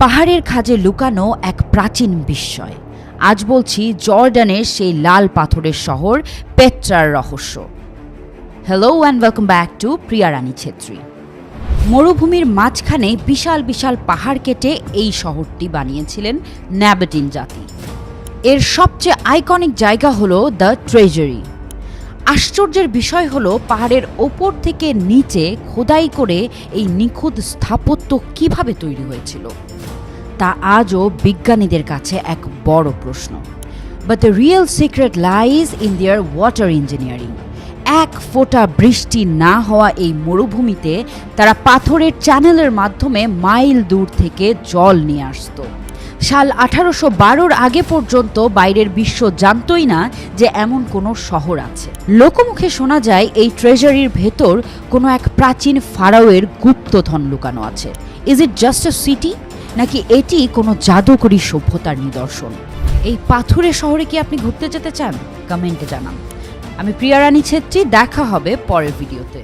পাহাড়ের খাঁজে লুকানো এক প্রাচীন বিস্ময়। আজ বলছি জর্ডানের সেই লাল পাথরের শহর পেট্রার রহস্য। Hello and welcome back to Priya Rani Chhetri. মরুভূমির মাঝখানে বিশাল বিশাল পাহাড় কেটে এই শহরটি বানিয়েছিলেন ন্যাবাটিন জাতি। এর সবচেয়ে আইকনিক জায়গা হলো দ্য ট্রেজারি। আশ্চর্যের বিষয় হলো পাহাড়ের ওপর থেকে নিচে খোদাই করে এই নিখুঁত স্থাপত্য কিভাবে তৈরি হয়েছিল তা আজও বিজ্ঞানীদের কাছে এক বড় প্রশ্ন। But the real secret lies in their water engineering. এক ফোঁটা বৃষ্টি না হওয়া এই মরুভূমিতে তারা পাথরের চ্যানেলের মাধ্যমে মাইল দূর থেকে জল নিয়ে আসত। সাল 1812 আগে পর্যন্ত বাইরের বিশ্ব জানতই না যে এমন কোনো শহর আছে। লোকমুখে শোনা যায় এই ট্রেজারির ভেতর কোনো এক প্রাচীন ফারাওয়ের গুপ্তধন লুকানো আছে। Is it just a city, নাকি এটি কোনো জাদুকরী সভ্যতার নিদর্শন? এই পাথুরে শহরে কি আপনি ঘুরতে যেতে চান? কমেন্টে জানান। আমি প্রিয়া রানী ছেত্রী, দেখা হবে পরের ভিডিওতে।